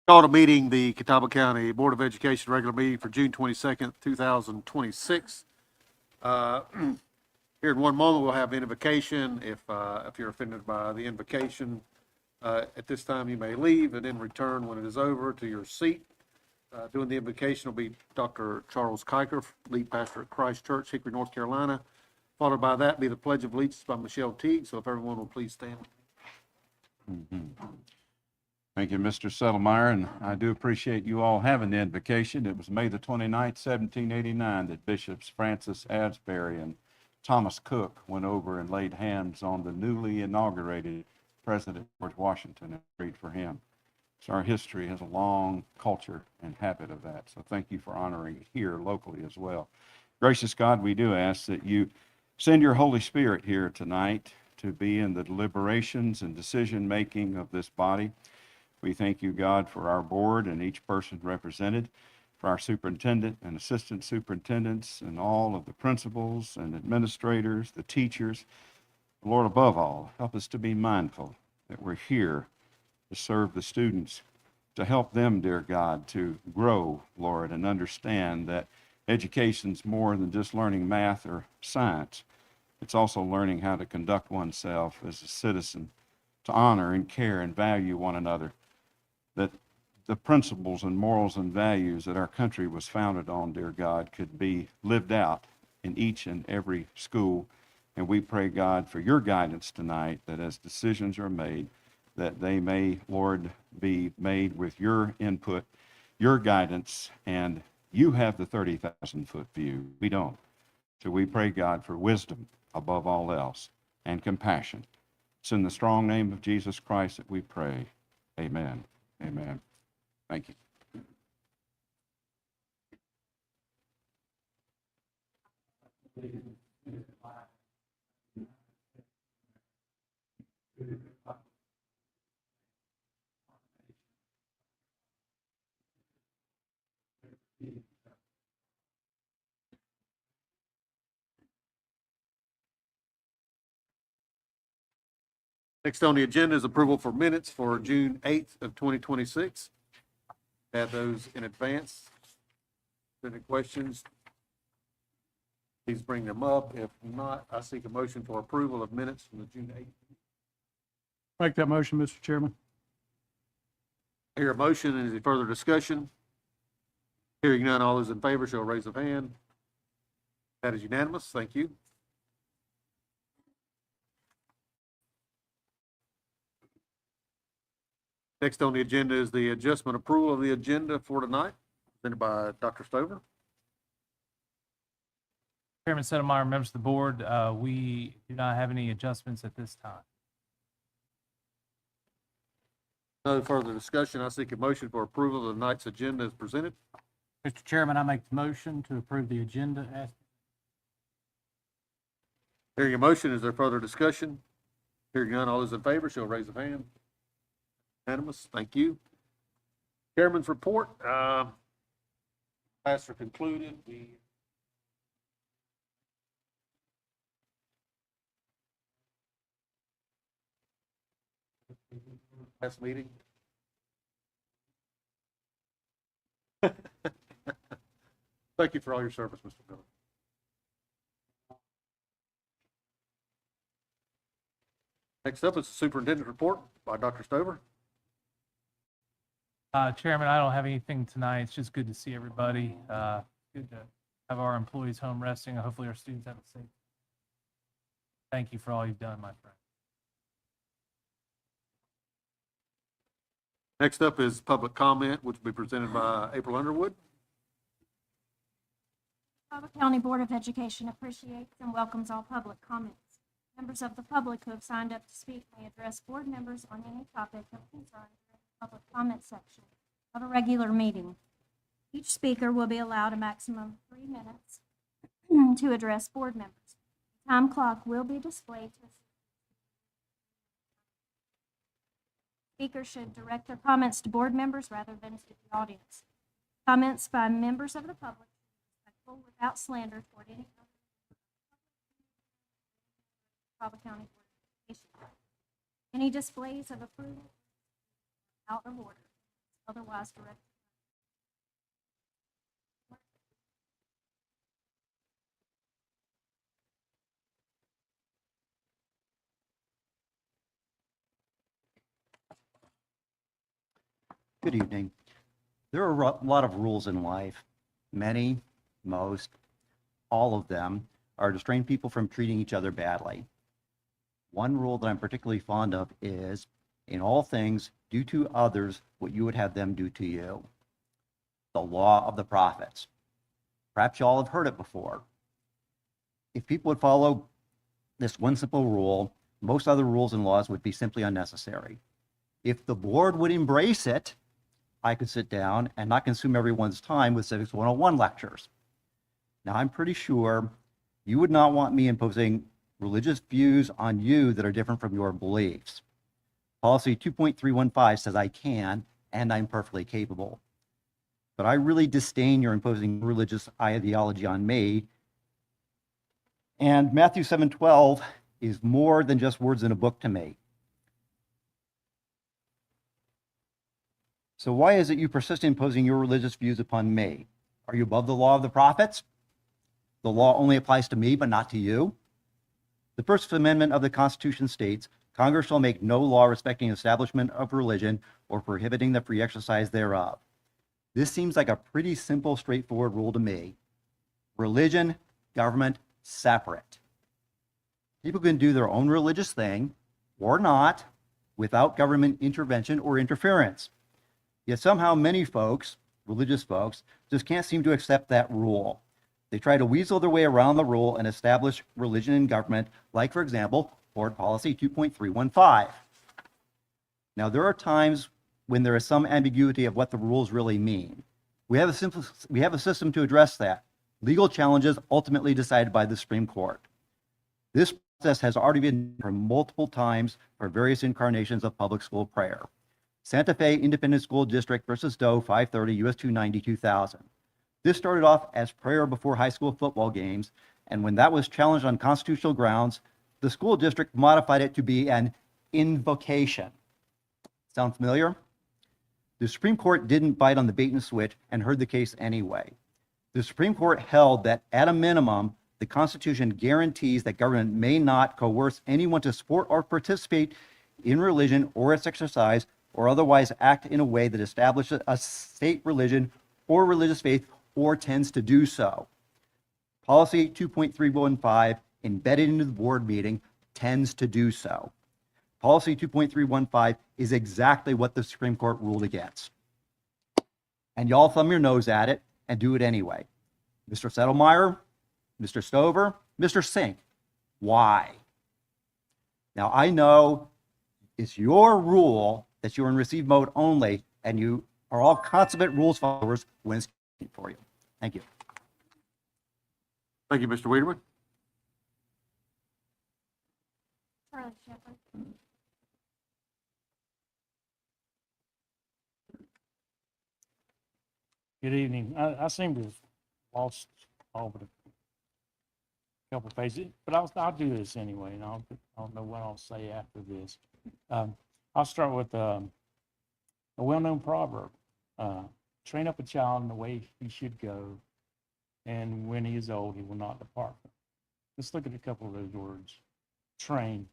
Call to meeting the Catawba County Board of Education regular meeting for June 22nd, 2026. Here in one moment, we'll have invocation. If you're offended by the invocation, at this time you may leave and then return when it is over to your seat. Doing the invocation will be Dr. Charles Kiker, lead pastor at Christ Church, Hickory, North Carolina. Followed by that be the Pledge of Allegiance by Michelle Teague. So if everyone will please stand. Thank you, Mr. Settlemeyer, and I do appreciate you all having the invocation. It was May the 29th, 1789, that Bishops Francis Asbury and Thomas Cook went over and laid hands on the newly inaugurated President George Washington and prayed for him. So our history has a long culture and habit of that. So thank you for honoring it here locally as well. Gracious God, we do ask that you send your Holy Spirit here tonight to be in the deliberations and decision-making of this body. We thank you, God, for our board and each person represented, for our superintendent and assistant superintendents and all of the principals and administrators, the teachers. Lord, above all, help us to be mindful that we're here to serve the students, to help them, dear God, to grow, Lord, and understand that education's more than just learning math or science. It's also learning how to conduct oneself as a citizen, to honor and care and value one another, that the principles and morals and values that our country was founded on, dear God, could be lived out in each and every school. And we pray, God, for your guidance tonight, that as decisions are made, that they may, Lord, be made with your input, your guidance, and you have the 30,000-foot view. We don't. So we pray, God, for wisdom above all else and compassion. It's in the strong name of Jesus Christ that we pray. Amen. Amen. Thank you. Next on the agenda is approval for minutes for June 8th of 2026. Had those in advance. Any questions? Please bring them up. If not, I seek a motion for approval of minutes from the June 8th. Make that motion, Mr. Chairman. Hear a motion. Any further discussion? Hearing none, all those in favor shall raise a hand. That is unanimous. Thank you. Next on the agenda is the adjustment approval of the agenda for tonight, presented by Dr. Stover. Chairman Settlemeyer, members of the board, we do not have any adjustments at this time. No further discussion. I seek a motion for approval of tonight's agenda as presented. Mr. Chairman, I make the motion to approve the agenda as. Hearing a motion, is there further discussion? Hearing none, all those in favor shall raise a hand. Unanimous. Thank you. Chairman's report. Class are concluded. Last meeting. Thank you for all your service, Mr. Miller. Next up is the superintendent's report by Dr. Stover. Chairman, I don't have anything tonight. It's just good to see everybody. Good to have our employees home resting. Hopefully our students have it safe. Thank you for all you've done, my friend. Next up is public comment, which will be presented by April Underwood. Catawba County Board of Education appreciates and welcomes all public comments. Members of the public who have signed up to speak may address board members on any topic of concern during the public comment section of a regular meeting. Each speaker will be allowed a maximum of 3 minutes to address board members. The time clock will be displayed to speakers should direct their comments to board members rather than to the audience. Comments by members of the public should be respectful without slander toward any other Catawba County Board of Education. Any displays of approval are out of order. otherwise directed. Good evening. There are a lot of rules in life. Many, most, all of them are to restrain people from treating each other badly. One rule that I'm particularly fond of is, in all things, do to others what you would have them do to you. The law of the prophets. Perhaps you all have heard it before. If people would follow this one simple rule, most other rules and laws would be simply unnecessary. If the board would embrace it, I could sit down and not consume everyone's time with Civics 101 lectures. Now, I'm pretty sure you would not want me imposing religious views on you that are different from your beliefs. Policy 2.315 says I can, and I'm perfectly capable. But I really disdain your imposing religious ideology on me. And Matthew 7:12 is more than just words in a book to me. So why is it you persist in imposing your religious views upon me? Are you above the law of the prophets? The law only applies to me, but not to you? The First Amendment of the Constitution states, Congress shall make no law respecting establishment of religion or prohibiting the free exercise thereof. This seems like a pretty simple, straightforward rule to me. Religion, government, separate. People can do their own religious thing, or not, without government intervention or interference. Yet somehow many folks, religious folks, just can't seem to accept that rule. They try to weasel their way around the rule and establish religion in government, like, for example, Board Policy 2.315. Now, there are times when there is some ambiguity of what the rules really mean. We have a system to address that. Legal challenges ultimately decided by the Supreme Court. This process has already been for multiple times for various incarnations of public school prayer. Santa Fe Independent School District versus Doe 530 US 290 2000. This started off as prayer before high school football games, and when that was challenged on constitutional grounds, the school district modified it to be an invocation. Sound familiar? The Supreme Court didn't bite on the bait and switch and heard the case anyway. The Supreme Court held that at a minimum, the Constitution guarantees that government may not coerce anyone to support or participate in religion or its exercise or otherwise act in a way that establishes a state religion or religious faith or tends to do so. Policy 2.315, embedded into the board meeting, tends to do so. Policy 2.315 is exactly what the Supreme Court ruled against. And y'all thumb your nose at it and do it anyway. Mr. Settlemeyer, Mr. Stover, Mr. Sink, why? Now, I know it's your rule that you're in receive mode only, and you are all consummate rules followers when it's convenient for you. Thank you. Thank you, Mr. Wiedemann. Charlie Shepherd. Good evening. I seem to have lost all but a couple pages, but I'll do this anyway, and I don't know what I'll say after this. I'll start with a well-known proverb. Train up a child in the way he should go, and when he is old, he will not depart from it. Let's look at a couple of those words. Train.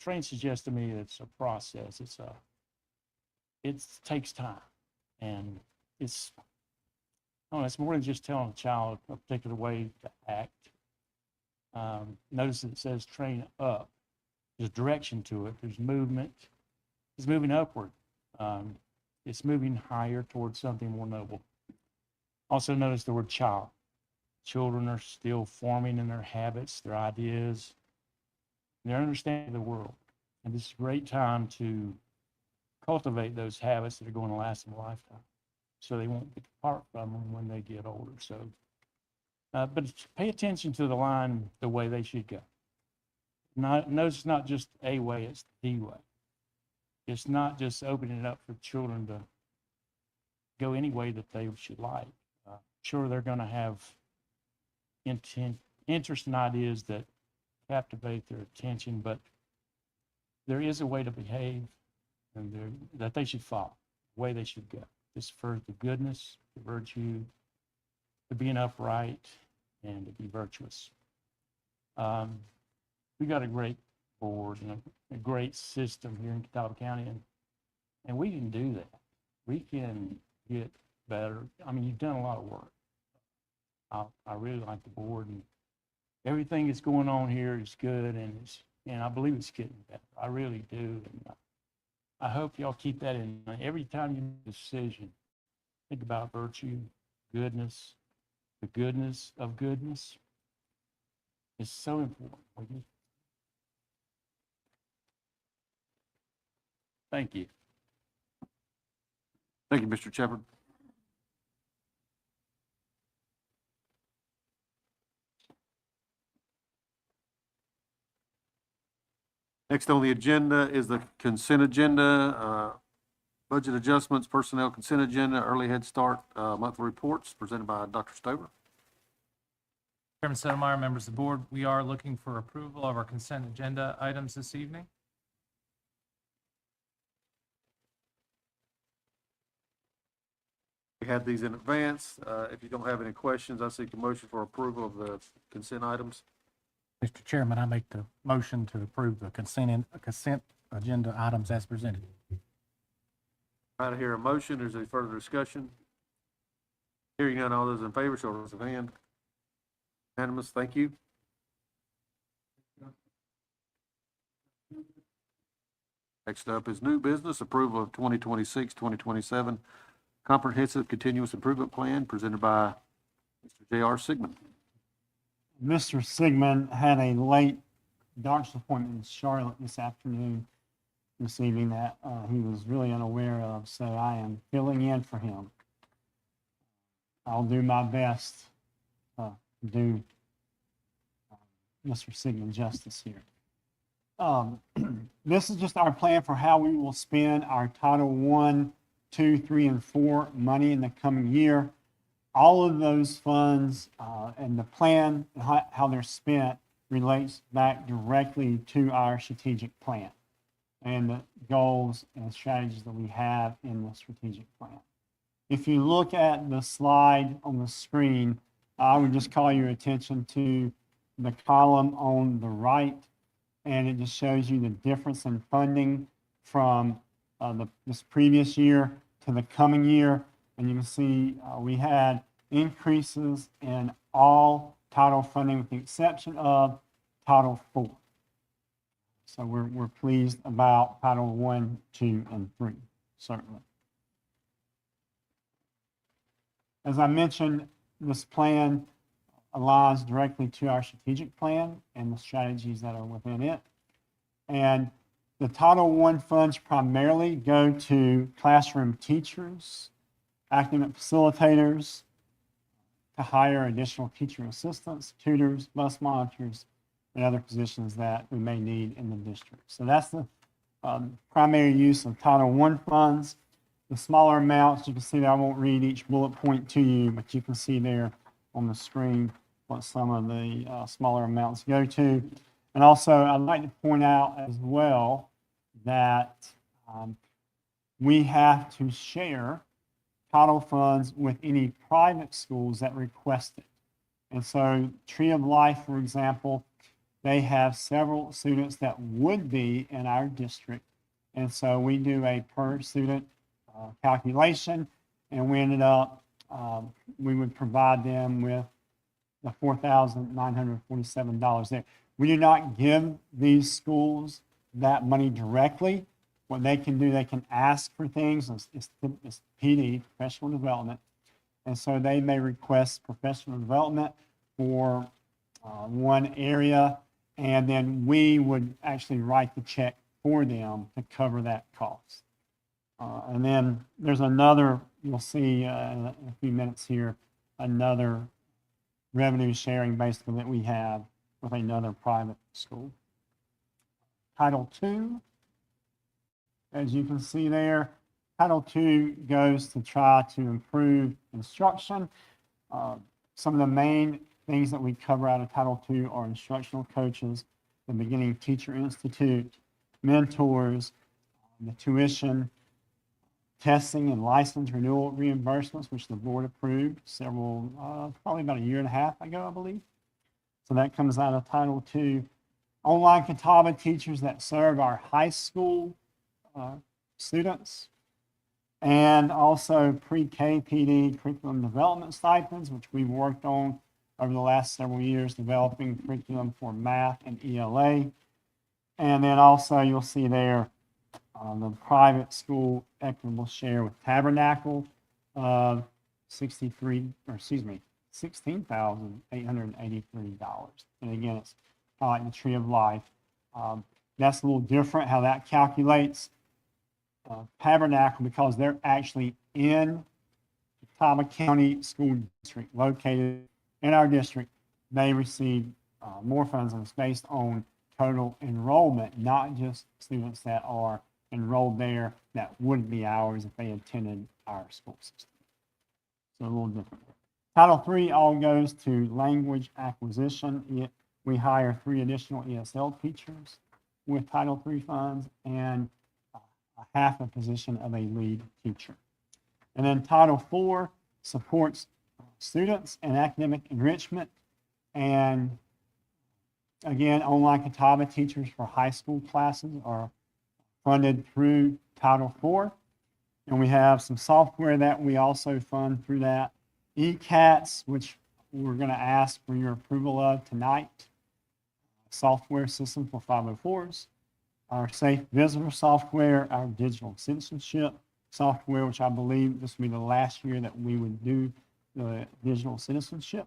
Train suggests to me that it's a process. It takes time, and it's more than just telling a child a particular way to act. Notice that it says train up. There's direction to it. There's movement. It's moving upward. It's moving higher towards something more noble. Also notice the word child. Children are still forming in their habits, their ideas, their understanding of the world. And this is a great time to cultivate those habits that are going to last them a lifetime, so they won't depart from them when they get older. So, but pay attention to the line, the way they should go. Notice it's not just a way, it's the way. It's not just opening it up for children to go any way that they should like. Sure, they're going to have interest and ideas that captivate their attention, but there is a way to behave and that they should follow, the way they should go. just for the goodness, the virtue, to being upright, and to be virtuous. We got a great board and a great system here in Catawba County, and we can do that. We can get better. I mean, you've done a lot of work. I really like the board, and everything that's going on here is good, and I believe it's getting better. I really do. And I hope y'all keep that in mind. Every time you make a decision, think about virtue, goodness, the goodness of goodness. It's so important. Thank you. Thank you, Mr. Shepherd. Next on the agenda is the consent agenda, budget adjustments, personnel consent agenda, early head start, monthly reports presented by Dr. Stover. Chairman Sotomayor, members of the board, we are looking for approval of our consent agenda items this evening. We had these in advance. If you don't have any questions, I seek a motion for approval of the consent items. Mr. Chairman, I make the motion to approve the consent agenda items as presented. I hear a motion. Is there any further discussion? Hearing none, all those in favor, show of hand. Unanimous, thank you. Next up is new business, approval of 2026, 2027 Comprehensive Continuous Improvement Plan presented by Mr. J.R. Sigmund. Mr. Sigmund had a late doctor's appointment in Charlotte this evening that he was really unaware of, so I am filling in for him. I'll do my best to do Mr. Sigmund justice here. This is just our plan for how we will spend our Title I, II, III, and IV money in the coming year. All of those funds and the plan, and how they're spent, relates back directly to our strategic plan and the goals and strategies that we have in the strategic plan. If you look at the slide on the screen, I would just call your attention to the column on the right, and it just shows you the difference in funding from this previous year to the coming year. And you can see we had increases in all title funding with the exception of Title IV. So we're pleased about Title I, II, and III, certainly. As I mentioned, this plan aligns directly to our strategic plan and the strategies that are within it. And the Title I funds primarily go to classroom teachers, academic facilitators, to hire additional teacher assistants, tutors, bus monitors, and other positions that we may need in the district. So that's the primary use of Title I funds. The smaller amounts, you can see that I won't read each bullet point to you, but you can see there on the screen what some of the smaller amounts go to. And also, I'd like to point out as well that we have to share title funds with any private schools that request it. And so Tree of Life, for example, they have several students that would be in our district. And so we do a per student calculation, and we ended up, we would provide them with the $4,947 there. We do not give these schools that money directly. What they can do, they can ask for things. It's PD, professional development. And so they may request professional development for one area, and then we would actually write the check for them to cover that cost. And then there's another, you'll see in a few minutes here, another revenue sharing basically that we have with another private school. Title II, as you can see there, Title II goes to try to improve instruction. Some of the main things that we cover out of Title II are instructional coaches, the Beginning Teacher Institute, mentors, the tuition, testing and license renewal reimbursements, which the board approved probably about a year and a half ago, I believe. So that comes out of Title II. Online Catawba teachers that serve our high school students, and also pre-K PD curriculum development stipends, which we've worked on over the last several years, developing curriculum for math and ELA. And then also you'll see there the private school equitable share with Tabernacle of $16,883. And again, it's kind of like the Tree of Life. That's a little different how that calculates. Tabernacle, because they're actually in Catawba County School District, located in our district, they receive more funds, and it's based on total enrollment, not just students that are enrolled there that wouldn't be ours if they attended our school system. So a little different. Title III all goes to language acquisition. We hire 3 additional ESL teachers with Title III funds and a half a position of a lead teacher. And then Title IV supports students and academic enrichment. And again, online Catawba teachers for high school classes are funded through Title IV. And we have some software that we also fund through that. ECATS, which we're going to ask for your approval of tonight. Software system for 504s. Our Safe Visitor software, our digital citizenship software, which I believe this will be the last year that we would do the digital citizenship.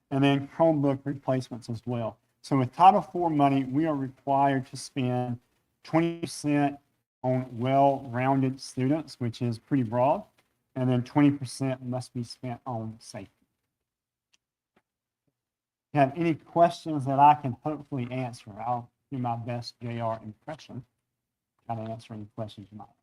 And then Chromebook replacements as well. So with Title IV money, we are required to spend 20% on well-rounded students, which is pretty broad, and then 20% must be spent on safety. If you have any questions that I can hopefully answer, I'll do my best JR impression, try to answer any questions you might have.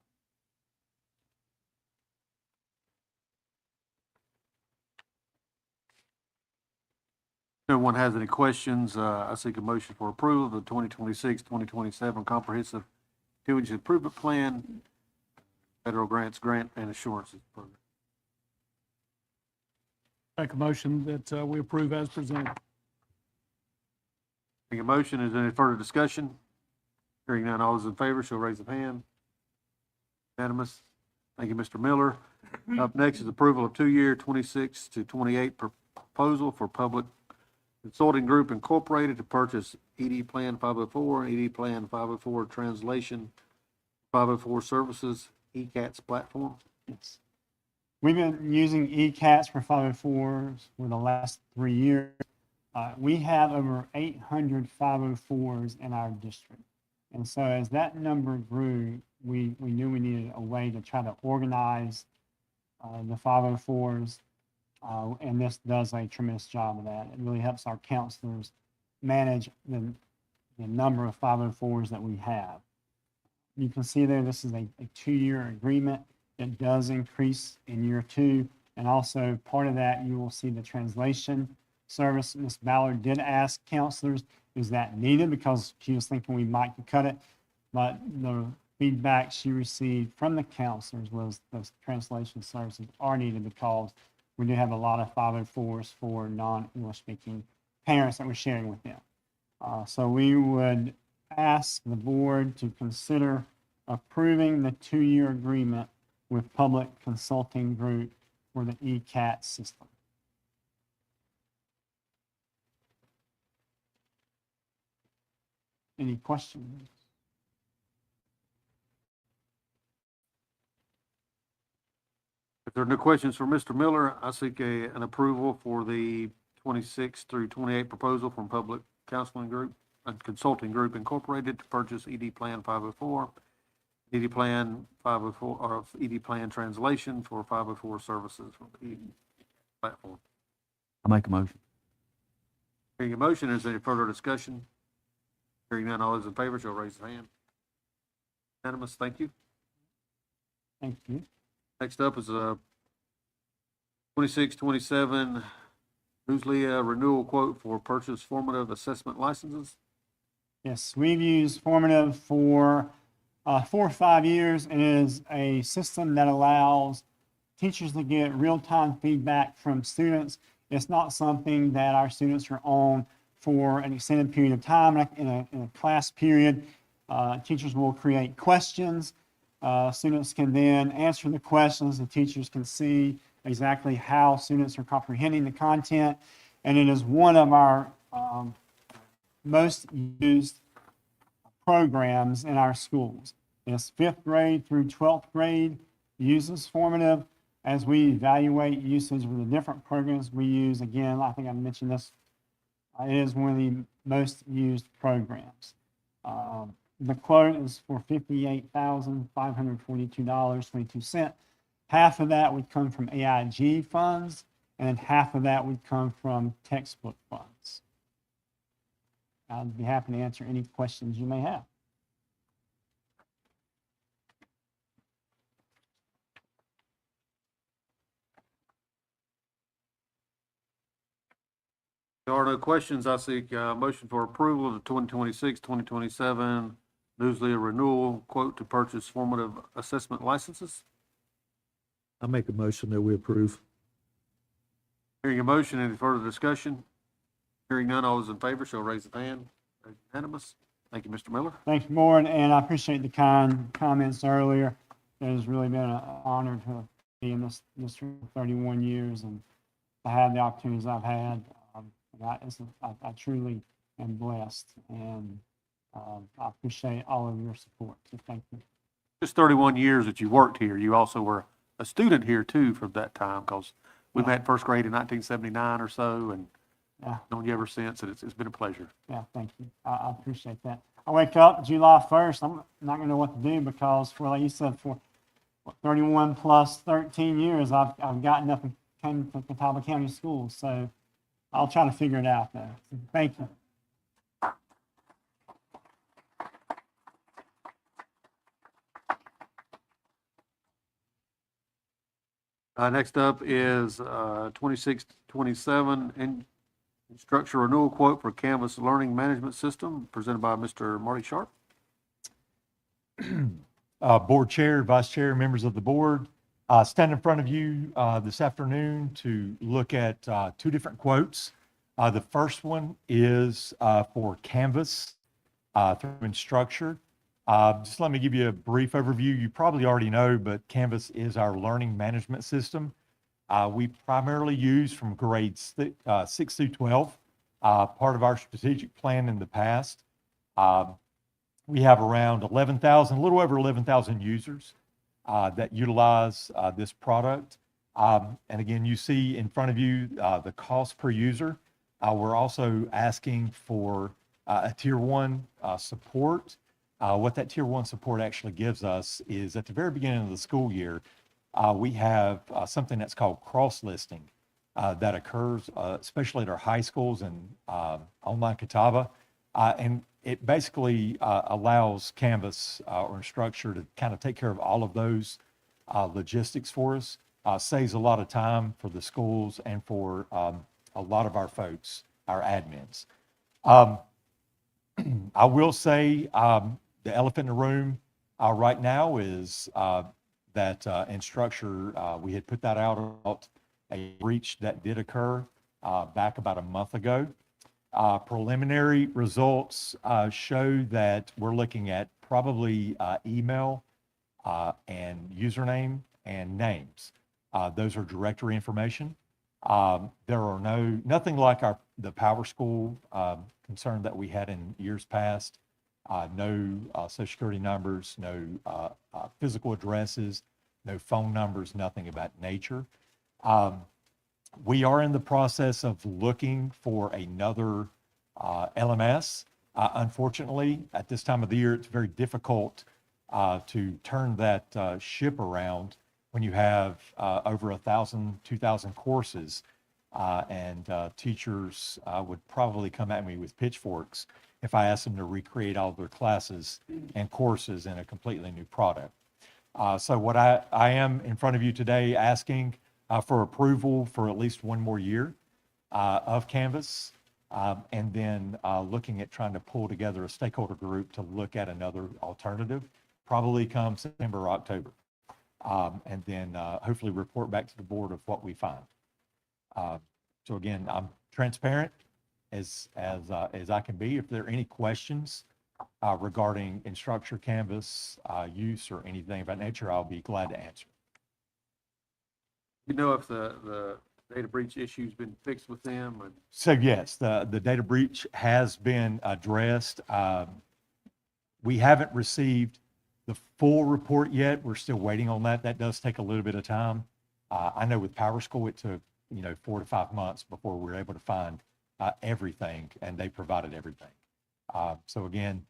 If no one has any questions, I seek a motion for approval of the 2026-2027 Comprehensive Activities Improvement Plan, Federal Grants Grant and Assurances Program. Make a motion that we approve as presented. Make a motion. Is there any further discussion? Hearing none, all those in favor shall raise their hand. Unanimous. Thank you, Mr. Miller. Up next is approval of 2-year 26 to 28 proposal for Public Consulting Group Incorporated to purchase ED Plan 504, ED Plan 504 Translation 504 Services, ECATS platform. Yes. We've been using ECATS for 504s for the last 3 years. We have over 800 504s in our district. And so as that number grew, we knew we needed a way to try to organize the 504s. And this does a tremendous job of that. It really helps our counselors manage the number of 504s that we have. You can see there, this is a 2-year agreement. It does increase in year 2. And also part of that, you will see the translation service. Ms. Ballard did ask counselors, is that needed? Because she was thinking we might cut it. But the feedback she received from the counselors was those translation services are needed because we do have a lot of 504s for non-English speaking parents that we're sharing with them. So we would ask the board to consider approving the 2-year agreement with Public Consulting Group for the ECAT system. Any questions? If there are no questions for Mr. Miller, I seek an approval for the 26 through 28 proposal from Public Counseling Group and Consulting Group Incorporated to purchase ED Plan 504, ED Plan 504, or ED Plan Translation for 504 services from the ED platform. I'll make a motion. Hearing a motion, is there any further discussion? Hearing none, all those in favor shall raise their hand. Unanimous, thank you. Thank you. Next up is a 26-27 Newsleah renewal quote for purchase formative assessment licenses. Yes, we've used formative for 4 or 5 years. It is a system that allows teachers to get real-time feedback from students. It's not something that our students are on for an extended period of time. In a class period, teachers will create questions. Students can then answer the questions. The teachers can see exactly how students are comprehending the content. And it is one of our most used programs in our schools. It's 5th grade through 12th grade, uses formative. As we evaluate usage of the different programs we use, again, I think I mentioned this, it is one of the most used programs. The quote is for $58,542.22. Half of that would come from AIG funds, and then half of that would come from textbook funds. I'd be happy to answer any questions you may have. There are no questions. I seek motion for approval of the 2026, 2027 Newsletter renewal quote to purchase formative assessment licenses. I make a motion that we approve. Hearing a motion, any further discussion? Hearing none, all those in favor shall raise a hand. Unanimous. Thank you, Mr. Miller. Thanks, board, and I appreciate the kind comments earlier. It has really been an honor to be in this for 31 years and to have the opportunities I've had. I truly am blessed, and I appreciate all of your support, so thank you. Just 31 years that you worked here. You also were a student here too from that time, because we met first grade in 1979 or so, and Yeah. known you ever since, and it's been a pleasure. Yeah, thank you. I appreciate that. I wake up July 1st, I'm not gonna know what to do because for, like you said, for 31 plus 13 years, I've gotten up and came to Catawba County Schools, so I'll try to figure it out though. Thank you. Next up is 2627 instructor renewal quote for Canvas Learning Management System, presented by Mr. Marty Sharp. Board Chair, Vice Chair, members of the board, stand in front of you this afternoon to look at 2 different quotes. The first one is for Canvas through Instructure. Just let me give you a brief overview. You probably already know, but Canvas is our learning management system. We primarily use from grades 6 through 12, part of our strategic plan in the past. We have around 11,000, a little over 11,000 users that utilize this product. And again, you see in front of you the cost per user. We're also asking for a tier 1 support. What that tier 1 support actually gives us is at the very beginning of the school year, we have something that's called cross-listing that occurs, especially at our high schools and online Catawba. And it basically allows Canvas or Instructure to kind of take care of all of those logistics for us. Saves a lot of time for the schools and for a lot of our folks, our admins. I will say the elephant in the room right now is that Instructure, we had put that out about a breach that did occur back about a month ago. Preliminary results show that we're looking at probably email and username and names. Those are directory information. There are nothing like the Power School concern that we had in years past. No social security numbers, no physical addresses, no phone numbers, nothing about nature. We are in the process of looking for another LMS. Unfortunately, at this time of the year, it's very difficult to turn that ship around when you have over 1,000, 2,000 courses, and teachers would probably come at me with pitchforks if I asked them to recreate all of their classes and courses in a completely new product. So what I am in front of you today asking for approval for at least 1 more year of Canvas, and then looking at trying to pull together a stakeholder group to look at another alternative. probably come September or October. And then hopefully report back to the board of what we find. So again, I'm transparent as I can be. If there are any questions regarding Instructure Canvas use or anything of that nature, I'll be glad to answer. You know if the data breach issue's been fixed with them? And So yes, the data breach has been addressed. We haven't received the full report yet. We're still waiting on that. That does take a little bit of time. I know with PowerSchool, it took, 4 to 5 months before we were able to find everything, and they provided everything. So again,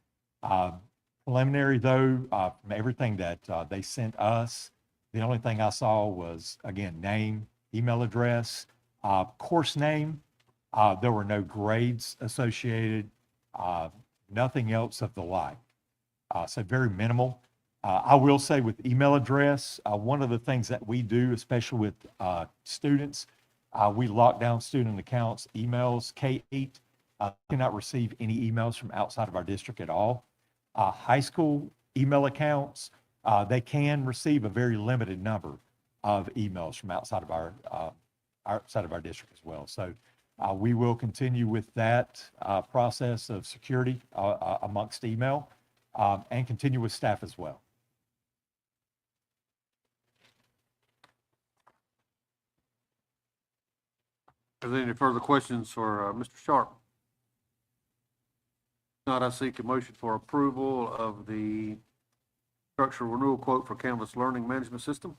preliminary though, from everything that they sent us, the only thing I saw was, again, name, email address, course name. There were no grades associated, nothing else of the like. So very minimal. I will say with email address, one of the things that we do, especially with students, we lock down student accounts, emails. K-8 cannot receive any emails from outside of our district at all. High school email accounts, they can receive a very limited number of emails from outside of our district as well. So we will continue with that process of security amongst email and continue with staff as well. Are there any further questions for Mr. Sharp? If not, I seek a motion for approval of the structural renewal quote for Canvas Learning Management System.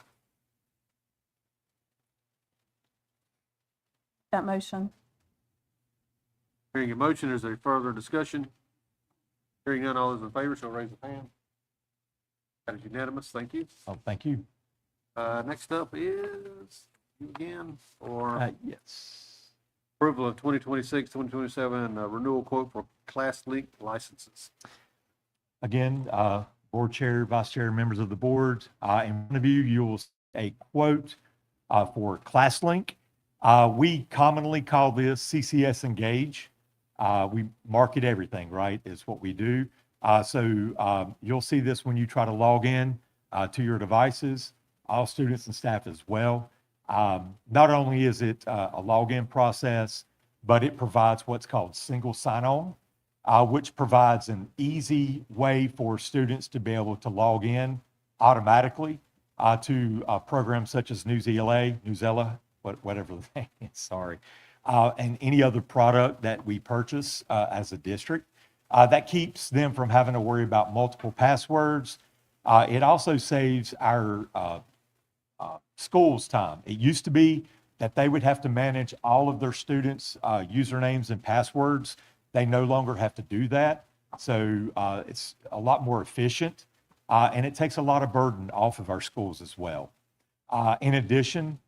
That motion. Hearing a motion, is there further discussion? Hearing none, all those in favor shall raise a hand. That is unanimous. Thank you. Oh, thank you. Next up is you again for Yes. approval of 2026-2027 renewal quote for ClassLink licenses. Again, board chair, vice chair, members of the board, in front of you, you will see a quote for ClassLink. We commonly call this CCS Engage. We market everything, right, is what we do. So you'll see this when you try to log in to your devices, all students and staff as well. Not only is it a login process, but it provides what's called single sign-on, which provides an easy way for students to be able to log in automatically to programs such as Newsela, whatever the name is, sorry, and any other product that we purchase as a district. That keeps them from having to worry about multiple passwords. It also saves our schools time. It used to be that they would have to manage all of their students' usernames and passwords. They no longer have to do that. So it's a lot more efficient and it takes a lot of burden off of our schools as well. In addition,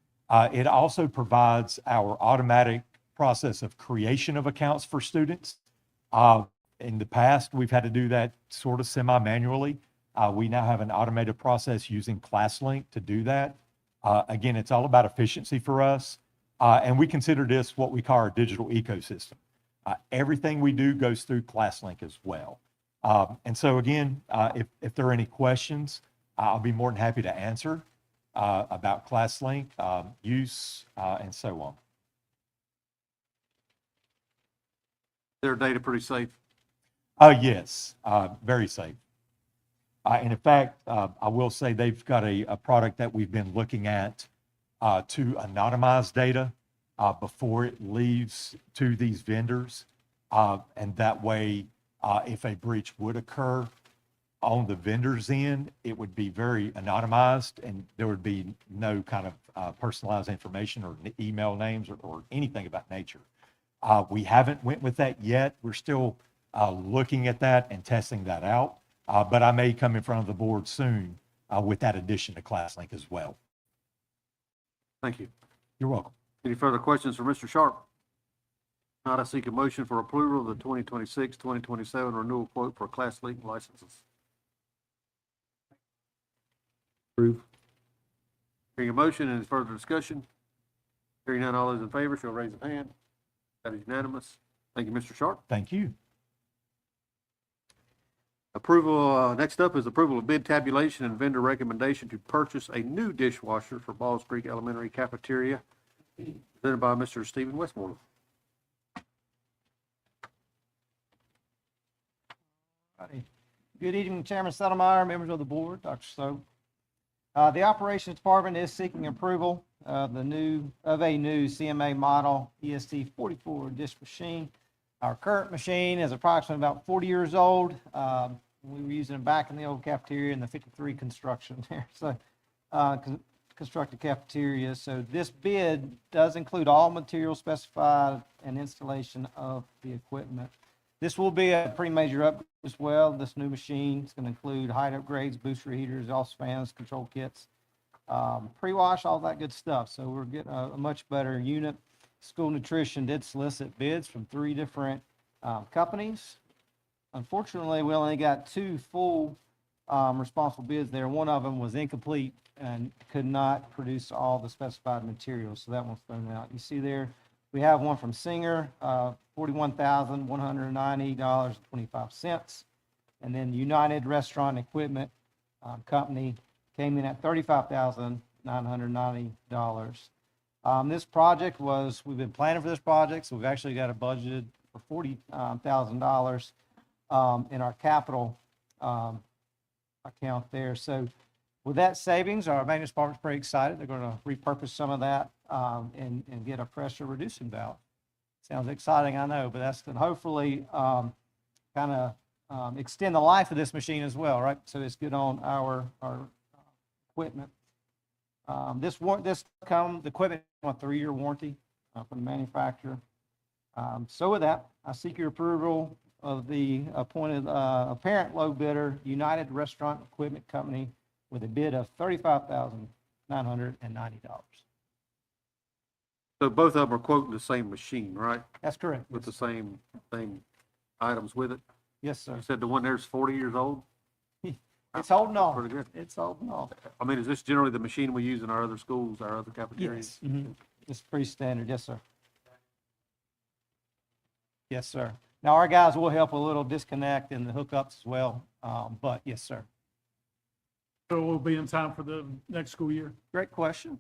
it also provides our automatic process of creation of accounts for students. In the past, we've had to do that sort of semi-manually. We now have an automated process using ClassLink to do that. Again, it's all about efficiency for us. And we consider this what we call our digital ecosystem. Everything we do goes through ClassLink as well. And so again, if there are any questions, I'll be more than happy to answer about ClassLink use and so on. Their data pretty safe. Yes, very safe. And in fact, I will say they've got a product that we've been looking at to anonymize data before it leaves to these vendors. And that way, if a breach would occur on the vendor's end, it would be very anonymized and there would be no kind of personalized information or email names or anything of that nature. We haven't went with that yet. We're still looking at that and testing that out. But I may come in front of the board soon with that addition to ClassLink as well. Thank you. You're welcome. Any further questions for Mr. Sharp? Not, I seek a motion for approval of the 2026-2027 renewal quote for ClassLink licenses. Approve. Hearing a motion, any further discussion? Hearing none, all those in favor shall raise a hand. That is unanimous. Thank you, Mr. Sharp. Thank you. Approval, next up is approval of bid tabulation and vendor recommendation to purchase a new dishwasher for Balls Creek Elementary cafeteria, presented by Mr. Stephen Westmoreland. Alrighty. Good evening, Chairman Settlemeyer, members of the board, Dr. Stowe. The Operations Department is seeking approval of a new CMA model EST 44 dish machine. Our current machine is approximately about 40 years old. We were using it back in the old cafeteria in the 53 construction there, so constructed cafeteria. So this bid does include all materials specified and installation of the equipment. This will be a pretty major upgrade as well. This new machine is going to include height upgrades, booster heaters, exhaust fans, control kits, pre-wash, all that good stuff. So we're getting a much better unit. School Nutrition did solicit bids from 3 different companies. Unfortunately, we only got 2 full responsible bids there. One of them was incomplete and could not produce all the specified materials, so that one's thrown out. You see there, we have one from Singer, $41,190.25. And then United Restaurant Equipment Company came in at $35,990. This project we've been planning for this project, so we've actually got it budgeted for $40,000 in our capital account there. So with that savings, our maintenance department's pretty excited. They're going to repurpose some of that and get a pressure reducing valve. Sounds exciting, I know, but that's going to hopefully kind of extend the life of this machine as well, right? So it's good on our equipment. The equipment on a 3-year warranty from the manufacturer. So with that, I seek your approval of the appointed apparent low bidder, United Restaurant Equipment Company, with a bid of $35,990. So both of them are quoting the same machine, right? That's correct. With the same items with it? Yes, sir. You said the one there's 40 years old? It's holding on. Pretty good. It's holding on. I mean, is this generally the machine we use in our other schools, our other cafeterias? Yes. It's pretty standard. Yes, sir. Yes, sir. Now, our guys will help a little disconnect and the hookups as well, but yes, sir. So we'll be in time for the next school year? Great question.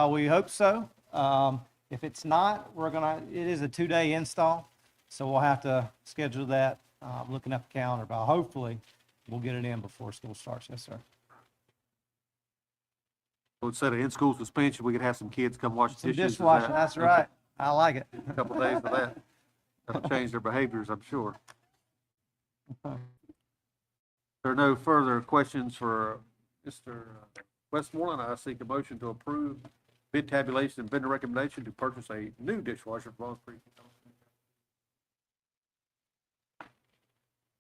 We hope so. If it's not, it is a 2-day install, so we'll have to schedule that, looking at the calendar, but hopefully we'll get it in before school starts. Yes, sir. So instead of in-school suspension, we could have some kids come wash Some dishes. Is dishwashing, that- that's right. I like it. A couple days of that. That'll change their behaviors, I'm sure. There are no further questions for Mr. Westmoreland. I seek a motion to approve bid tabulation and vendor recommendation to purchase a new dishwasher for Balls Creek.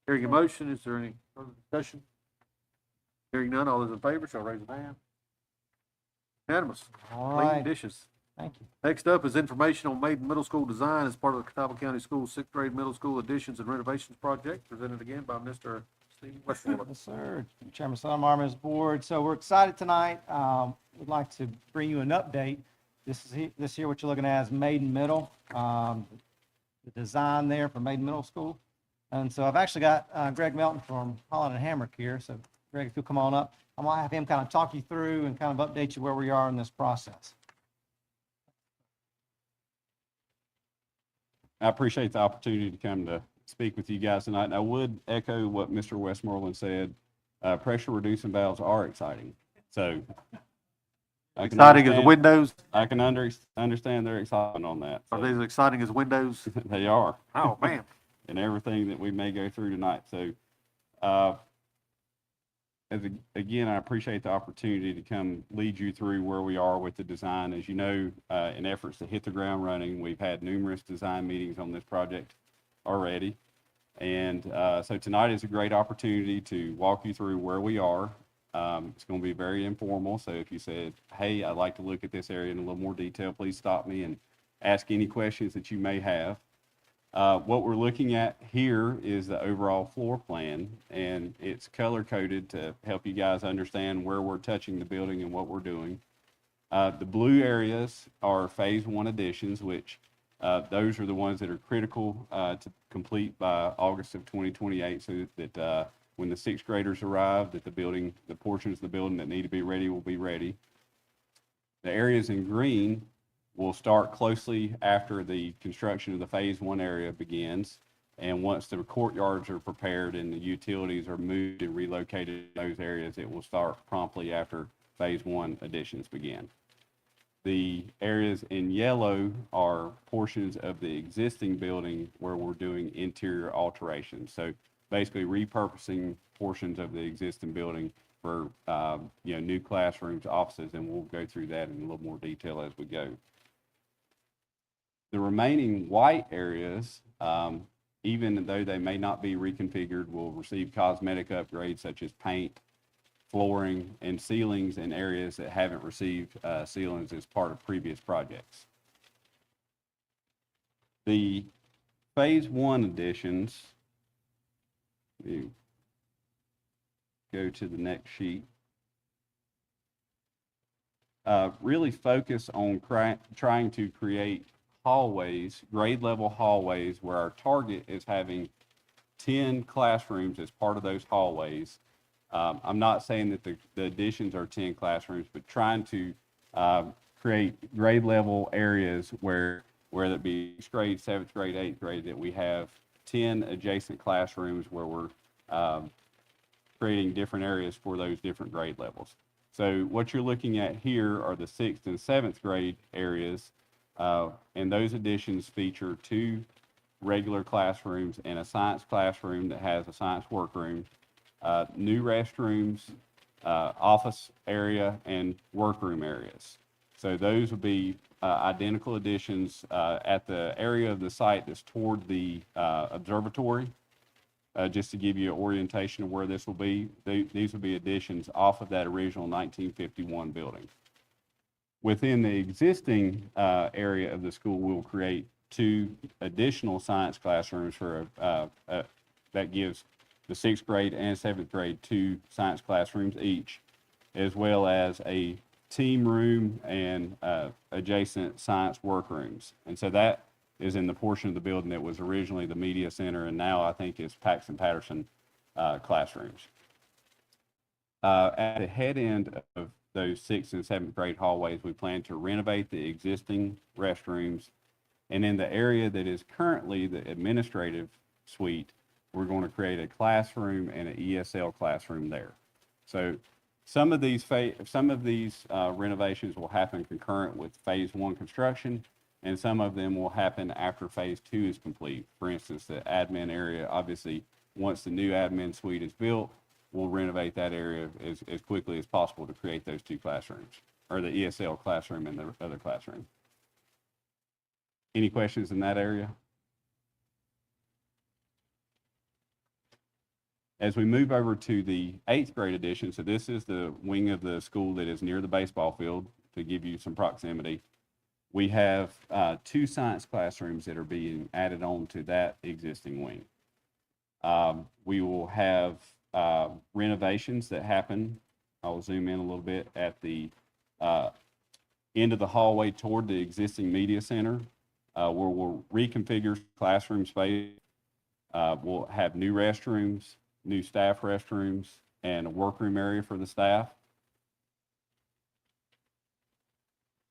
Hearing a motion, is there any further discussion? Hearing none, all those in favor shall raise a hand. Unanimous. All Clean right. dishes. Thank you. Next up is information on Maiden Middle School design as part of the Catawba County Schools 6th grade middle school additions and renovations project, presented again by Mr. Stephen Westmoreland. Yes, sir. Chairman Sonnemeyer, members of the board. So we're excited tonight. We'd like to bring you an update. This here, what you're looking at is Maiden Middle, the design there for Maiden Middle School. And so I've actually got Greg Melton from Holland and Hamrick here. So Greg, if you'll come on up, I'm going to have him kind of talk you through and kind of update you where we are in this process. I appreciate the opportunity to come to speak with you guys tonight. And I would echo what Mr. Westmoreland said. Pressure reducing valves are exciting. So I can Exciting as understand- windows. I can understand their excitement on that. Are So they as exciting as windows? they are, Oh, man. and everything that we may go through tonight. So, again, I appreciate the opportunity to come lead you through where we are with the design. As you know, in efforts to hit the ground running, we've had numerous design meetings on this project already. And so tonight is a great opportunity to walk you through where we are. It's going to be very informal. So if you said, hey, I'd like to look at this area in a little more detail, please stop me and ask any questions that you may have. What we're looking at here is the overall floor plan, and it's color coded to help you guys understand where we're touching the building and what we're doing. The blue areas are phase 1 additions, which those are the ones that are critical to complete by August of 2028, so that when the sixth graders arrive, that the portions of the building that need to be ready will be ready. The areas in green will start closely after the construction of the phase 1 area begins. And once the courtyards are prepared and the utilities are moved and relocated in those areas, it will start promptly after phase 1 additions begin. The areas in yellow are portions of the existing building where we're doing interior alterations. So basically repurposing portions of the existing building for, new classrooms, offices, and we'll go through that in a little more detail as we go. The remaining white areas, even though they may not be reconfigured, will receive cosmetic upgrades such as paint, flooring, and ceilings in areas that haven't received ceilings as part of previous projects. The phase 1 additions, you go to the next sheet, really focus on trying to create hallways, grade level hallways, where our target is having 10 classrooms as part of those hallways. I'm not saying that the additions are 10 classrooms, but trying to create grade level areas where that be 6th grade, 7th grade, 8th grade, that we have 10 adjacent classrooms where we're creating different areas for those different grade levels. So what you're looking at here are the 6th and 7th grade areas, and those additions feature 2 regular classrooms and a science classroom that has a science workroom, new restrooms, office area, and workroom areas. So those would be identical additions at the area of the site that's toward the observatory. Just to give you an orientation of where this will be, these will be additions off of that original 1951 building. Within the existing area of the school, we'll create 2 additional science classrooms for that gives the 6th grade and 7th grade 2 science classrooms each, as well as a team room and adjacent science workrooms. And so that is in the portion of the building that was originally the media center, and now I think is Paxton Patterson classrooms. At the head end of those 6th and 7th grade hallways, we plan to renovate the existing restrooms, and in the area that is currently the administrative suite, we're going to create a classroom and an ESL classroom there. So some of these renovations will happen concurrent with phase 1 construction, and some of them will happen after phase 2 is complete. For instance, the admin area, obviously, once the new admin suite is built, we'll renovate that area as quickly as possible to create those 2 classrooms, or the ESL classroom and the other classroom. Any questions in that area? As we move over to the 8th grade addition, so this is the wing of the school that is near the baseball field, to give you some proximity. We have 2 science classrooms that are being added on to that existing wing. We will have renovations that happen. I'll zoom in a little bit at the end of the hallway toward the existing media center, where we'll reconfigure classroom space. We'll have new restrooms, new staff restrooms, and a workroom area for the staff.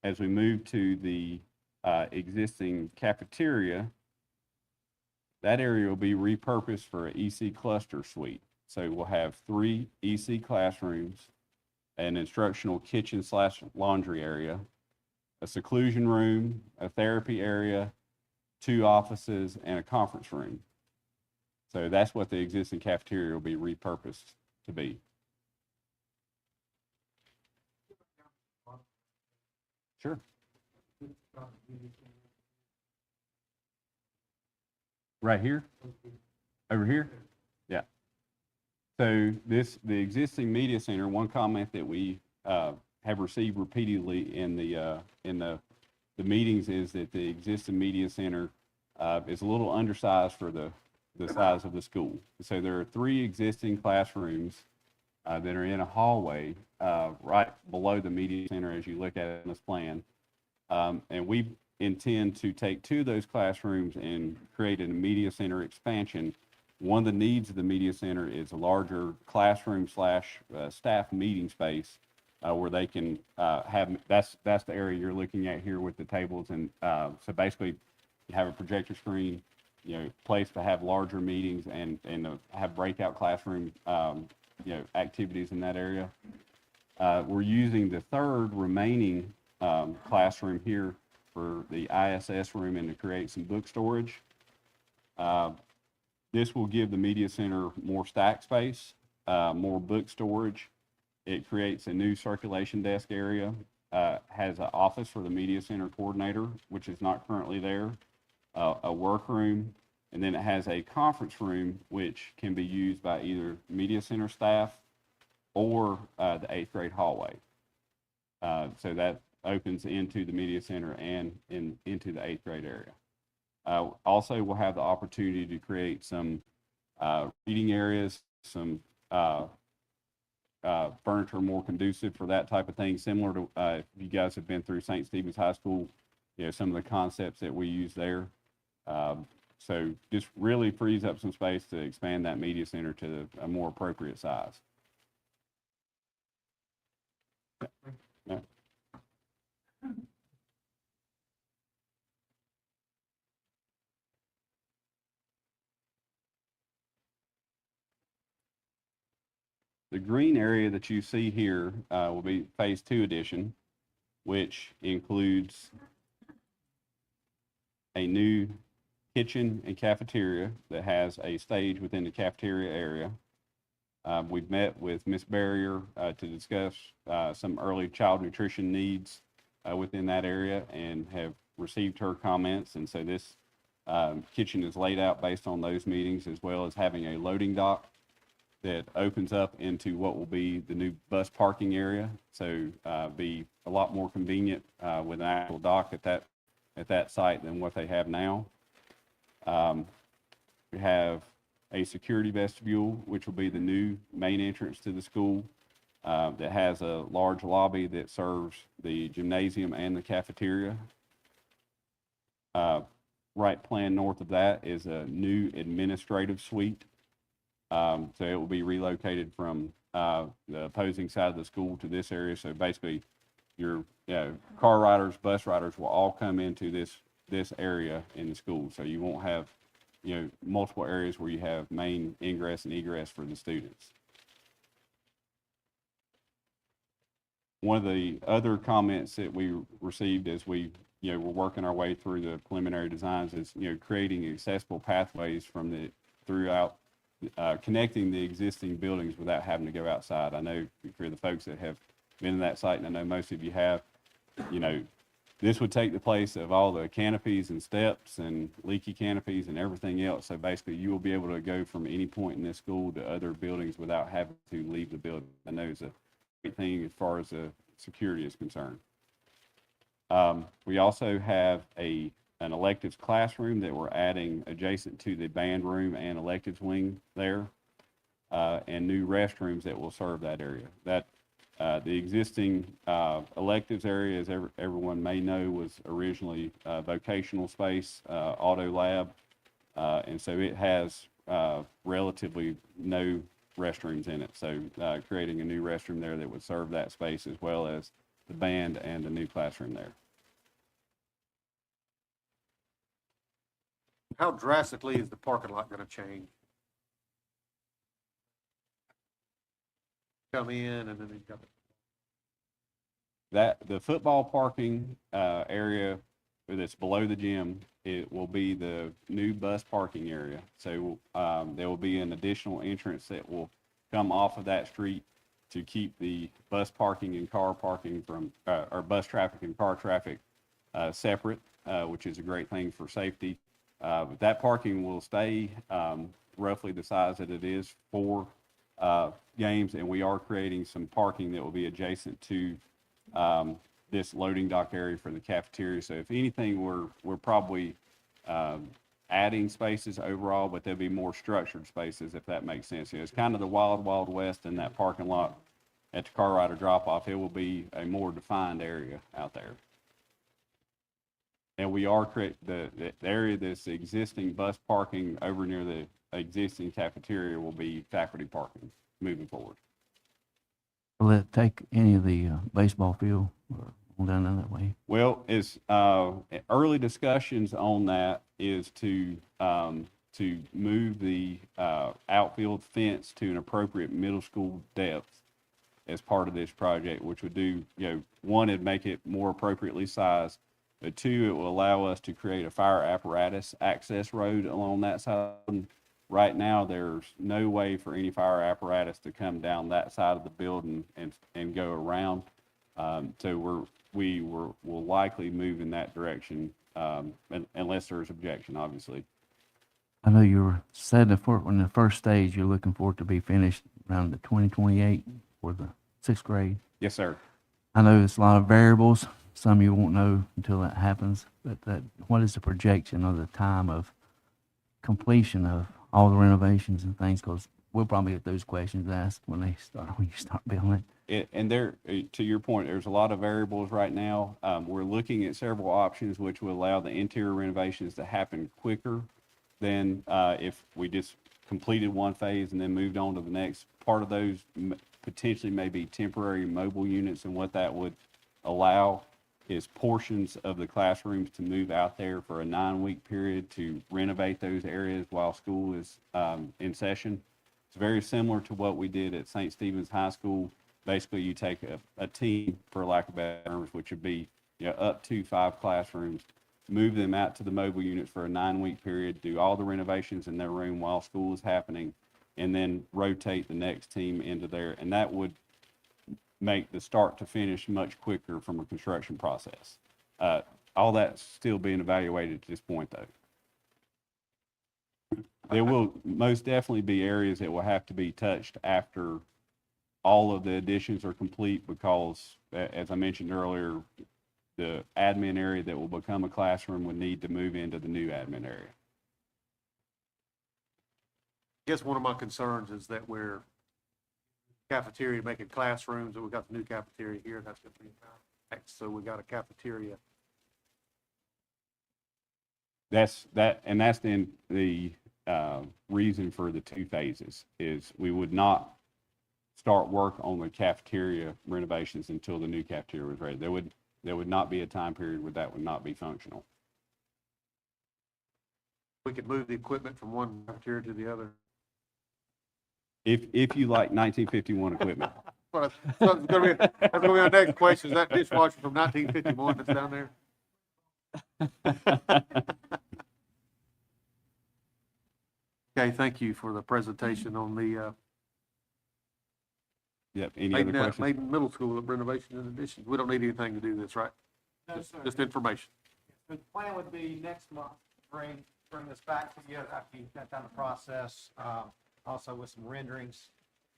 As we move to the existing cafeteria, that area will be repurposed for an EC cluster suite. So we'll have 3 EC classrooms, an instructional kitchen/laundry area, a seclusion room, a therapy area, 2 offices, and a conference room. So that's what the existing cafeteria will be repurposed to be. Sure. Right here? Over here? Yeah. So the existing media center, one comment that we have received repeatedly in the meetings is that the existing media center is a little undersized for the size of the school. So there are 3 existing classrooms that are in a hallway right below the media center as you look at it in this plan. And we intend to take 2 of those classrooms and create a media center expansion One of the needs of the media center is a larger classroom slash staff meeting space where they can have, that's the area you're looking at here with the tables. And so basically you have a projector screen, place to have larger meetings and have breakout classroom, activities in that area. We're using the third remaining classroom here for the ISS room and to create some book storage. This will give the media center more stack space, more book storage. It creates a new circulation desk area, has an office for the media center coordinator, which is not currently there, a workroom, and then it has a conference room, which can be used by either media center staff or the 8th grade hallway. So that opens into the media center and into the 8th grade area. Also, we'll have the opportunity to create some reading areas, some furniture more conducive for that type of thing, similar to if you guys have been through St. Stephen's High School, some of the concepts that we use there. So just really frees up some space to expand that media center to a more appropriate size. Yeah. The green area that you see here will be Phase 2 addition, which includes a new kitchen and cafeteria that has a stage within the cafeteria area. We've met with Ms. Barrier to discuss some early child nutrition needs within that area and have received her comments. And so this kitchen is laid out based on those meetings, as well as having a loading dock that opens up into what will be the new bus parking area. So be a lot more convenient with an actual dock at that site than what they have now. We have a security vestibule, which will be the new main entrance to the school, that has a large lobby that serves the gymnasium and the cafeteria. Right plan north of that is a new administrative suite. So it will be relocated from the opposing side of the school to this area. So basically, your car riders, bus riders will all come into this area in the school. So you won't have multiple areas where you have main ingress and egress for the students. One of the other comments that we received as we we're working our way through the preliminary designs is creating accessible pathways from throughout connecting the existing buildings without having to go outside. I know for the folks that have been to that site, and I know most of you have, this would take the place of all the canopies and steps and leaky canopies and everything else. So basically you will be able to go from any point in this school to other buildings without having to leave the building. I know it's a great thing as far as security is concerned. We also have an electives classroom that we're adding adjacent to the band room and electives wing there, and new restrooms that will serve that area. The existing electives area, as everyone may know, was originally vocational space, auto lab, and so it has relatively no restrooms in it. So creating a new restroom there that would serve that space, as well as the band and a new classroom there. How drastically is the parking lot going to change? Come in and then you've got The football parking area that's below the gym, it will be the new bus parking area. So there will be an additional entrance that will come off of that street to keep the bus parking and car parking from, or bus traffic and car traffic separate, which is a great thing for safety. But that parking will stay roughly the size that it is for games, and we are creating some parking that will be adjacent to this loading dock area for the cafeteria. So if anything, we're probably adding spaces overall, but there'll be more structured spaces, if that makes sense. It's kind of the wild, wild west in that parking lot at the car rider drop-off. It will be a more defined area out there. And we are creating the area that's existing bus parking over near existing cafeteria will be faculty parking moving forward. Will it take any of the baseball field or on down that way? Well, it's, early discussions on that is to move the, outfield fence to an appropriate middle school depth as part of this project, which would do, one, it'd make it more appropriately sized, but two, it will allow us to create a fire apparatus access road along that side. Right now, there's no way for any fire apparatus to come down that side of the building and go around. So we'll likely move in that direction, unless there's objection, obviously. I know you were said in the first stage, you're looking for it to be finished around the 2028 for the 6th grade. Yes, sir. I know it's a lot of variables. Some you won't know until that happens, but what is the projection of the time of completion of all the renovations and things? Because we'll probably get those questions asked when you start building it. And there, to your point, there's a lot of variables right now. We're looking at several options which will allow the interior renovations to happen quicker than if we just completed one phase and then moved on to the next. Part of those potentially may be temporary mobile units, and what that would allow is portions of the classrooms to move out there for a 9-week period to renovate those areas while school is in session. It's very similar to what we did at St. Stephen's High School. Basically, you take a team, for lack of better terms, which would be up to 5 classrooms, move them out to the mobile units for a 9-week period, do all the renovations in their room while school is happening, and then rotate the next team into there. And that would make the start to finish much quicker from a construction process. All that's still being evaluated at this point, though. There will most definitely be areas that will have to be touched after all of the additions are complete, because, as I mentioned earlier, the admin area that will become a classroom would need to move into the new admin area. I guess one of my concerns is that we're cafeteria making classrooms, and we got the new cafeteria here, that's going to be next, so we got a cafeteria. That's the reason for the 2 phases is we would not start work on the cafeteria renovations until the new cafeteria was ready. There would not be a time period where that would not be functional. We could move the equipment from one cafeteria to the other. If you like 1951 equipment. So that's gonna be our next question, is that dishwasher from 1951 that's down there? Okay, thank you for the presentation on the Yep. Any other questions? Maiden Middle School renovation and additions. We don't need anything to do this, right? No, sir. Just information. The plan would be next month, bring this back to you after you've got down the process, also with some renderings,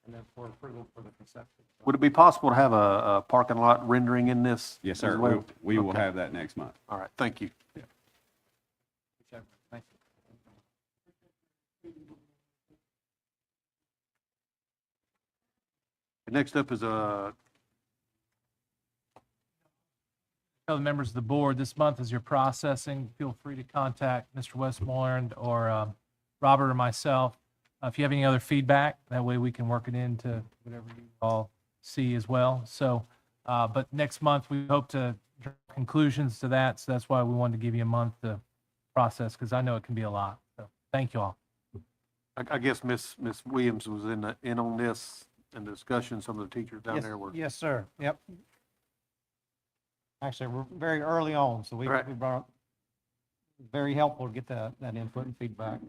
and then for approval for the conception. Would it be possible to have a parking lot rendering in this? Yes, as sir. well? We will Okay. have that next month. All right, thank you. Thank you. Next up is Tell the members of the board, this month is your processing. Feel free to contact Mr. Westmoreland or Robert or myself. If you have any other feedback, that way we can work it into whatever you all see as well. So, but next month, we hope to draw conclusions to that. So that's why we wanted to give you a month to process, because I know it can be a lot. So thank you all. I guess Miss Williams was in on this and discussion. Some of the teachers down Yes, there were. Yes, sir. Yep. Actually, we're very early on, so we Right. brought, very helpful to get that input and feedback.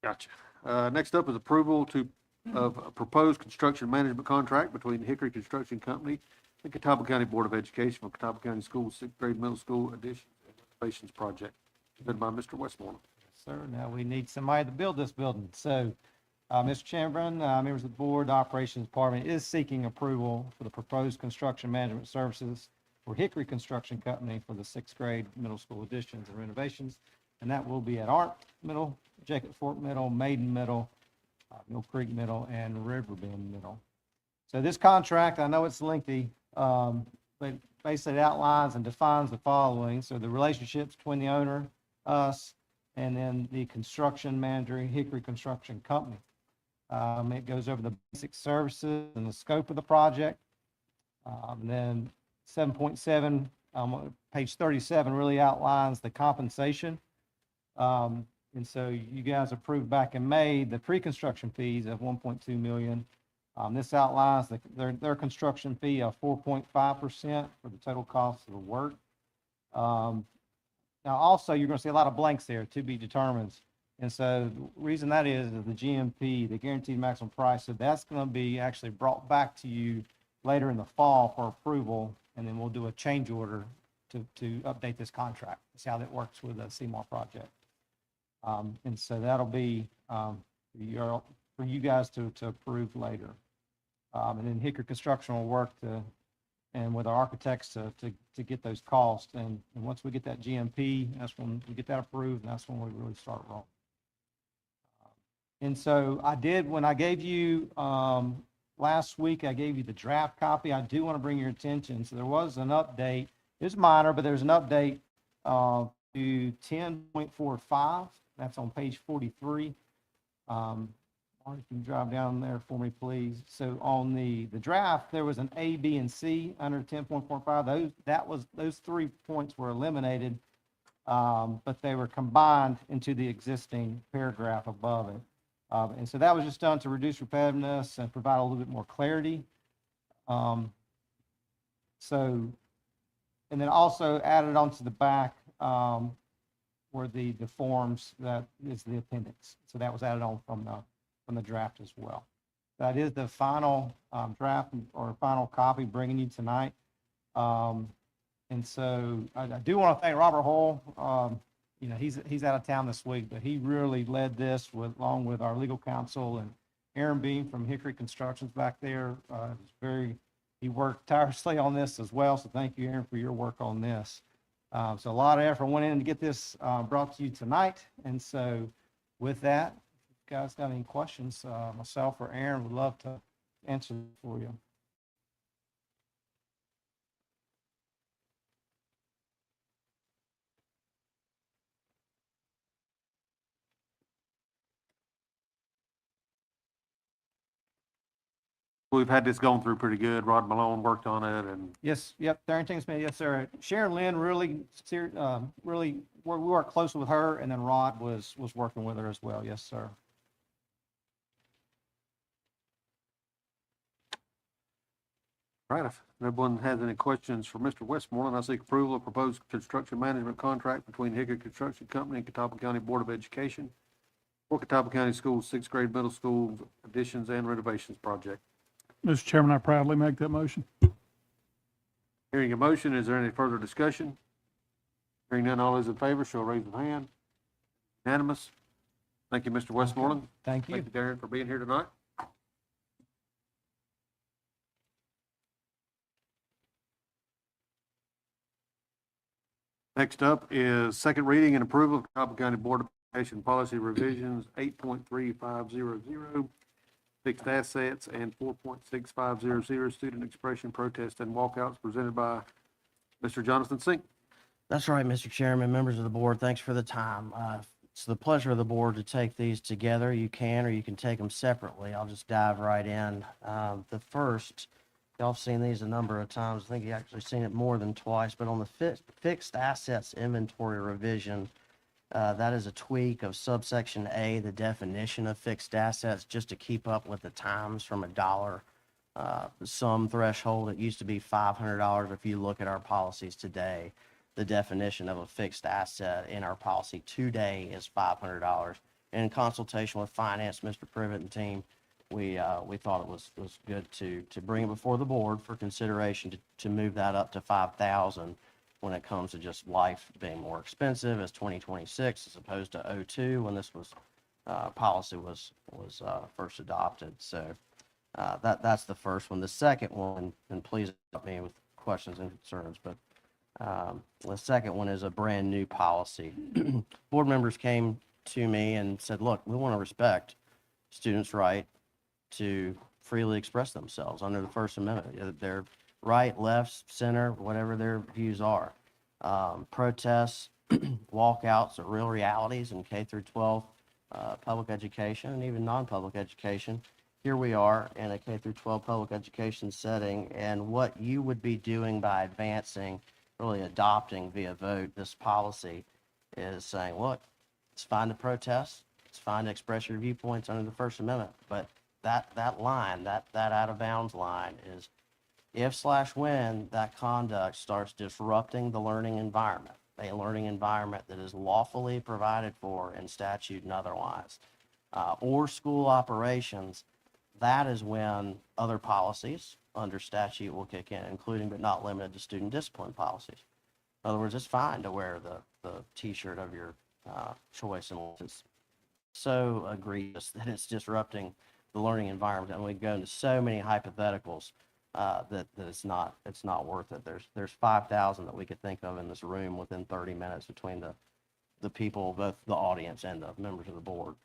Gotcha. Next up is approval of a proposed construction management contract between Hickory Construction Company and Catawba County Board of Education for Catawba County Schools 6th grade middle school additions and renovations project, led by Mr. Westmoreland. Sir, now we need somebody to build this building. So, Mr. Chairman, members of the board, the operations department is seeking approval for the proposed construction management services for Hickory Construction Company for the 6th grade middle school additions and renovations. And that will be at Arndt Middle, Jacob Fork Middle, Maiden Middle, Mill Creek Middle, and Riverbend Middle. So this contract, I know it's lengthy, but basically it outlines and defines the following. So the relationships between the owner, us, and then the construction manager, Hickory Construction Company. It goes over the basic services and the scope of the project. Then 7.7, page 37 really outlines the compensation. And so you guys approved back in May the pre-construction fees of 1.2 million. This outlines their construction fee of 4.5% for the total cost of the work. Now, also, you're going to see a lot of blanks there, to be determined. And so the reason that is the GMP, the guaranteed maximum price, so that's going to be actually brought back to you later in the fall for approval, and then we'll do a change order to update this contract. That's how that works with the Seymour project. And so that'll be for you guys to approve later. And then Hickory Construction will work and with our architects to get those costs. And once we get that GMP, that's when we get that approved, and that's when we really start rolling. And so when I gave you, last week, I gave you the draft copy. I do want to bring your attention. So there was an update. It's minor, but there's an update to 10.45. That's on page 43. Marty, can you drive down there for me, please? So on the draft, there was an A, B, and C under 10.45. Those 3 points were eliminated, but they were combined into the existing paragraph above it. And so that was just done to reduce repetitiveness and provide a little bit more clarity. And then also added onto the back were the forms that is the appendix. So that was added on from the draft as well. That is the final draft or final copy bringing you tonight. And so I do want to thank Robert Hull. He's out of town this week, but he really led this along with our legal counsel, and Aaron Beam from Hickory Construction's back there. He worked tirelessly on this as well. So thank you, Aaron, for your work on this. So a lot of effort went in to get this brought to you tonight. And so with that, if you guys got any questions, myself or Aaron would love to answer for you. We've had this going through pretty good. Rod Malone worked on it, and Yes, yep, Darrington Smith, yes, sir. Sharon Lynn really, we worked closely with her, and then Rod was working with her as well. Yes, sir. all right, if no one has any questions for Mr. Westmoreland, I seek approval of proposed construction management contract between Hickory Construction Company and Catawba County Board of Education for Catawba County Schools sixth grade middle school additions and renovations project. Mr. Chairman, I proudly make that motion. Hearing a motion, is there any further discussion? Hearing none, all those in favor shall raise their hand. Unanimous. Thank you, Mr. Westmoreland. Thank you. Thank you, Darren, for being here tonight. Next up is second reading and approval of Catawba County Board of Education Policy Revisions 8.3500, fixed assets, and 4.6500, student expression, protest, and walkouts, presented by Mr. Jonathan Sink. That's right, Mr. Chairman, members of the board, thanks for the time. It's the pleasure of the board to take these together. You can, or you can take them separately. I'll just dive right in. The first, y'all have seen these a number of times. I think you actually seen it more than twice, but on the fixed assets inventory revision, that is a tweak of subsection A, the definition of fixed assets, just to keep up with the times from a dollar sum threshold. It used to be $500. If you look at our policies today, the definition of a fixed asset in our policy today is $500. And in consultation with finance, Mr. Privet and team, we thought it was good to bring it before the board for consideration to move that up to $5,000 when it comes to just life being more expensive as 2026 as opposed to 2002 when this was policy was first adopted. So that's the first one. The second one, and please help me with questions and concerns, but the second one is a brand new policy. Board members came to me and said, look, we want to respect students' right to freely express themselves under the First Amendment. Their right, left, center, whatever their views are. Protests, walkouts are real realities in K through 12 public education and even non-public education. Here we are in a K through 12 public education setting, and what you would be doing by advancing, really adopting via vote this policy is saying, look, it's fine to protest, it's fine to express your viewpoints under the First Amendment, but that line, that out of bounds line is if/when that conduct starts disrupting the learning environment, a learning environment that is lawfully provided for in statute and otherwise, or school operations, that is when other policies under statute will kick in, including but not limited to student discipline policies. In other words, it's fine to wear the T-shirt of your choice unless it's so egregious that it's disrupting the learning environment. And we go into so many hypotheticals that it's not worth it. There's 5,000 that we could think of in this room within 30 minutes between the people, both the audience and the members of the board.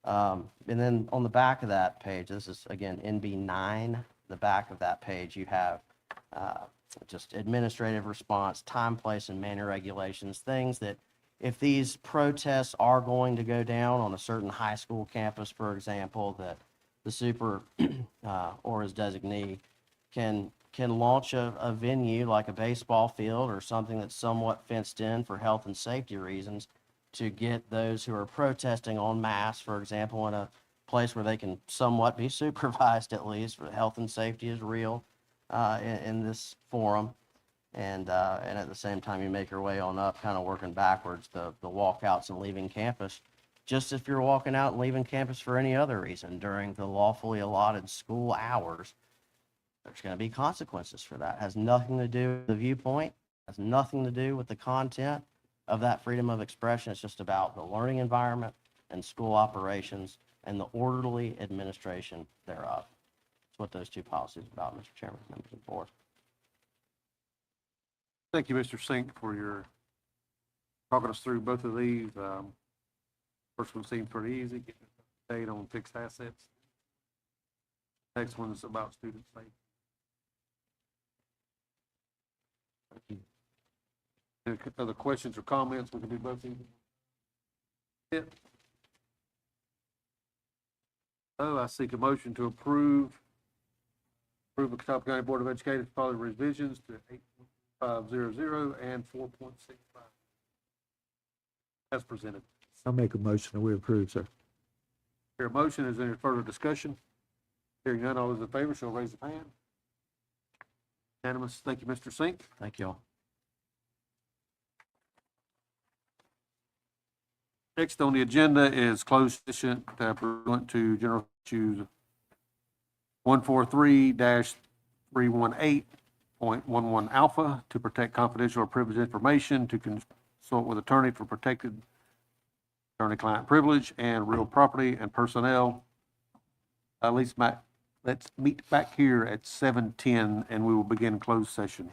And then on the back of that page, this is again NB9, the back of that page, you have just administrative response, time, place, and manner regulations, things that if these protests are going to go down on a certain high school campus, for example, that the super or his designee can launch a venue like a baseball field or something that's somewhat fenced in for health and safety reasons to get those who are protesting en masse, for example, in a place where they can somewhat be supervised at least, where health and safety is real in this forum. And at the same time, you make your way on up, kind of working backwards, the walkouts and leaving campus. Just if you're walking out and leaving campus for any other reason during the lawfully allotted school hours, there's going to be consequences for that. It has nothing to do with the viewpoint, has nothing to do with the content of that freedom of expression. It's just about the learning environment and school operations and the orderly administration thereof. That's what those two policies are about, Mr. Chairman, members of the board. Thank you, Mr. Sink, for your talking us through both of these. First one seemed pretty easy, getting an update on fixed assets. Next one is about student safety. Any other questions or comments? We can do both of them. Yeah. So I seek a motion to approve the Catawba County Board of Education following revisions to 8.500 and 4.65 as presented. I'll make a motion that we approve, sir. Here a motion, is there any further discussion? Hearing none, all those in favor shall raise their hand. Unanimous. Thank you, Mr. Sink. Thank you all. Next on the agenda is closed session pursuant to General Statute 143-318.11 alpha to protect confidential or privileged information, to consult with attorney for protected attorney-client privilege and real property and personnel. Let's meet back here at 7:10 and we will begin closed session.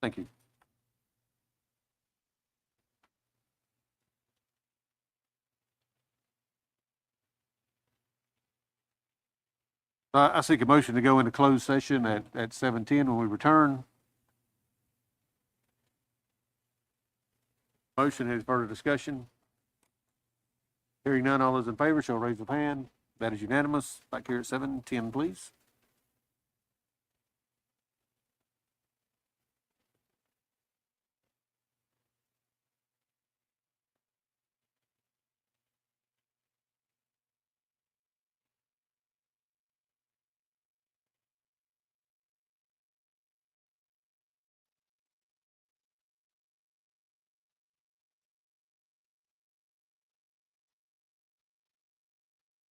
Thank you. I seek a motion to go into closed session at 7:10 when we return. Motion, is further discussion? Hearing none, all those in favor shall raise their hand. That is unanimous. Back here at 7:10, please.